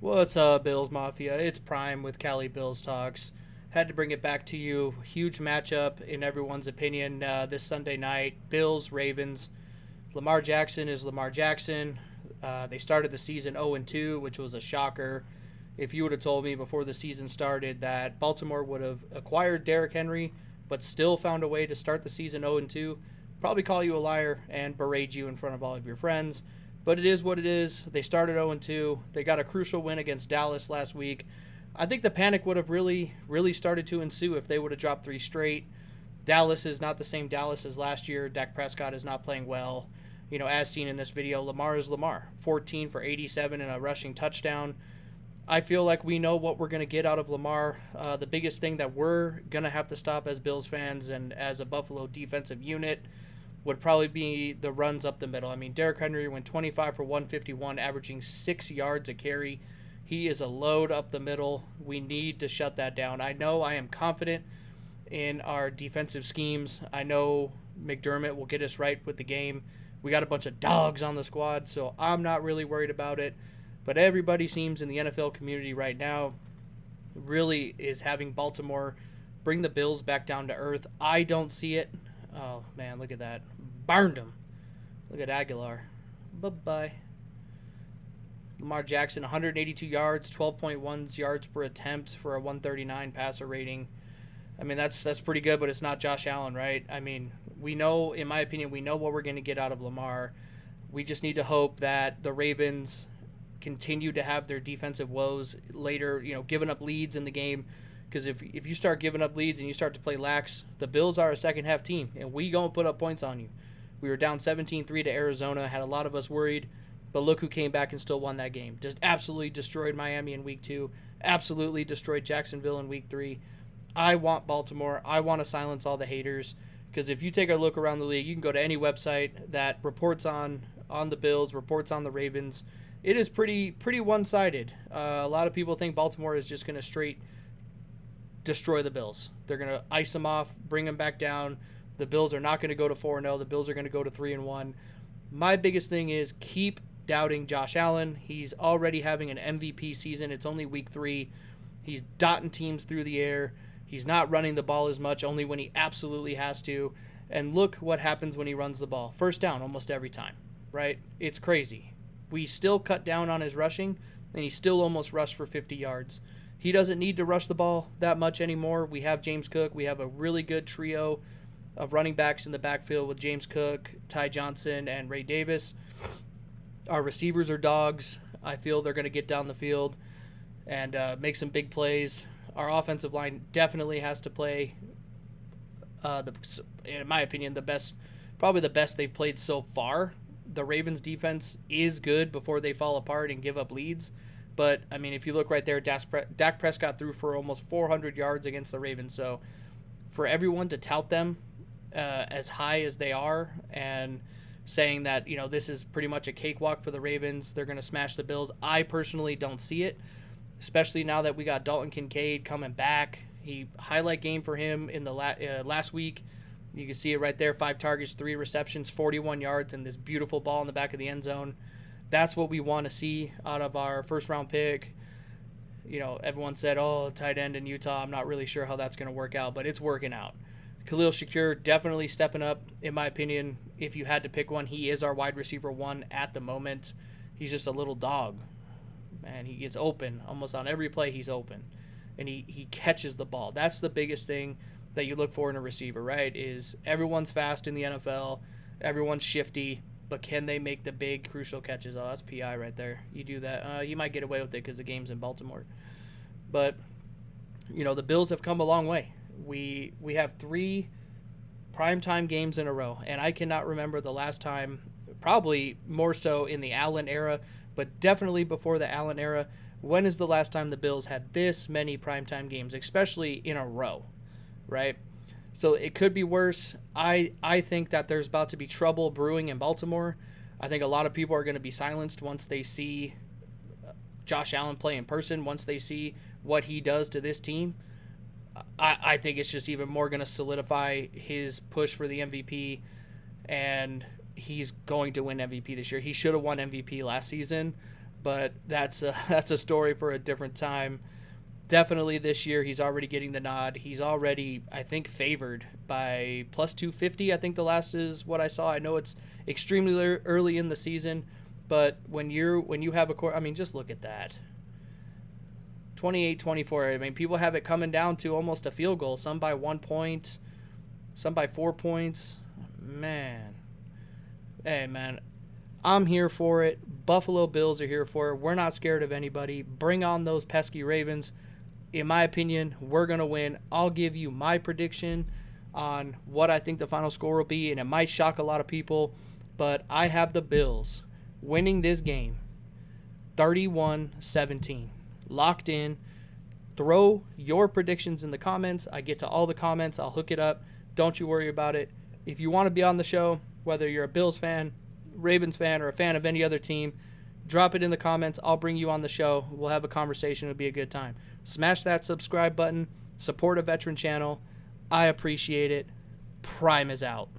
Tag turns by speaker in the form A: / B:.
A: What's up, Bills Mafia? It's Prime with Cali Bills Talks. Had to bring it back to you. Huge matchup in everyone's opinion this Sunday night. Bills, Ravens. Lamar Jackson is Lamar Jackson. They started the season 0-2, which was a shocker. If you would have told me before the season started that Baltimore would have acquired Derrick Henry, but still found a way to start the season 0-2, probably call you a liar and berate you in front of all of your friends. But it is what it is. They started 0-2. They got a crucial win against Dallas last week. I think the panic would have really started to ensue if they would have dropped three straight. Dallas is not the same Dallas as last year. Dak Prescott is not playing well. As seen in this video, Lamar is Lamar. 14 for 87 and a rushing touchdown. I feel like we know what we're going to get out of Lamar. The biggest thing that we're going to have to stop as Bills fans and as a Buffalo defensive unit would probably be the runs up the middle. I mean, Derrick Henry went 25 for 151, averaging 6 yards a carry. He is a load up the middle. We need to shut that down. I know I am confident in our defensive schemes. I know McDermott will get us right with the game. We got a bunch of dogs on the squad, so I'm not really worried about it. But everybody seems in the NFL community right now really is having Baltimore bring the Bills back down to earth. I don't see it. Oh, man, look at that. Burned him. Look at Aguilar. Bye-bye. Lamar Jackson, 182 yards, 12.1 yards per attempt for a 139 passer rating. I mean, that's pretty good, but it's not Josh Allen, right? I mean, we know, in my opinion, we know what we're going to get out of Lamar. We just need to hope that the Ravens continue to have their defensive woes later, giving up leads in the game. Because if you start giving up leads and you start to play lax, the Bills are a second-half team, and we going to put up points on you. We were down 17-3 to Arizona, had a lot of us worried, but look who came back and still won that game. Just absolutely destroyed Miami in Week 2, absolutely destroyed Jacksonville in Week 3. I want Baltimore. I want to silence all the haters, because if you take a look around the league, you can go to any website that reports on the Bills, reports on the Ravens. It is pretty one-sided. A lot of people think Baltimore is just going to straight destroy the Bills. They're going to ice them off, bring them back down. The Bills are not going to go to 4-0. The Bills are going to go to 3-1. My biggest thing is keep doubting Josh Allen. He's already having an MVP season. It's only week 3. He's dotting teams through the air. He's not running the ball as much, only when he absolutely has to. And look what happens when he runs the ball. First down almost every time, right? It's crazy. We still cut down on his rushing, and he still almost rushed for 50 yards. He doesn't need to rush the ball that much anymore. We have James Cook. We have a really good trio of running backs in the backfield with James Cook, Ty Johnson, and Ray Davis. Our receivers are dogs. I feel they're going to get down the field and make some big plays. Our offensive line definitely has to play, in my opinion, probably the best they've played so far. The Ravens' defense is good before they fall apart and give up leads. But, I mean, if you look right there, Dak Prescott threw for almost 400 yards against the Ravens. So, for everyone to tout them as high as they are and saying that, this is pretty much a cakewalk for the Ravens, they're going to smash the Bills, I personally don't see it, especially now that we got Dalton Kincaid coming back. Highlight game for him in the last week. You can see it right there, 5 targets, 3 receptions, 41 yards, and this beautiful ball in the back of the end zone. That's what we want to see out of our first-round pick. Everyone said, tight end in Utah. I'm not really sure how that's going to work out, but it's working out. Khalil Shakir definitely stepping up, in my opinion. If you had to pick one, he is our wide receiver 1 at the moment. He's just a little dog. Man, he gets open. Almost on every play, he's open. And he catches the ball. That's the biggest thing that you look for in a receiver, right? Is everyone's fast in the NFL. Everyone's shifty. But can they make the big, crucial catches? Oh, that's PI right there. You do that. You might get away with it because the game's in Baltimore. But, the Bills have come a long way. We have 3 primetime games in a row. And I cannot remember the last time, probably more so in the Allen era, but definitely before the Allen era. When is the last time the Bills had this many primetime games, especially in a row, right? So it could be worse. I think that there's about to be trouble brewing in Baltimore. I think a lot of people are going to be silenced once they see Josh Allen play in person, once they see what he does to this team. I think it's just even more going to solidify his push for the MVP, and he's going to win MVP this year. He should have won MVP last season, but that's that's a story for a different time. Definitely this year he's already getting the nod. He's already, I think, favored by plus 250. I think the last is what I saw. I know it's extremely early in the season, but when you have a core, I mean, just look at that. 28-24. I mean, people have it coming down to almost a field goal. Some by 1 point, some by 4 points. Man. Hey, man. I'm here for it. Buffalo Bills are here for it. We're not scared of anybody. Bring on those pesky Ravens. In my opinion, we're going to win. I'll give you my prediction on what I think the final score will be, and it might shock a lot of people, but I have the Bills winning this game 31-17. Locked in. Throw your predictions in the comments. I get to all the comments. I'll hook it up. Don't you worry about it. If you want to be on the show, whether you're a Bills fan, Ravens fan, or a fan of any other team, drop it in the comments. I'll bring you on the show. We'll have a conversation. It'll be a good time. Smash that subscribe button. Support a veteran channel. I appreciate it. Prime is out.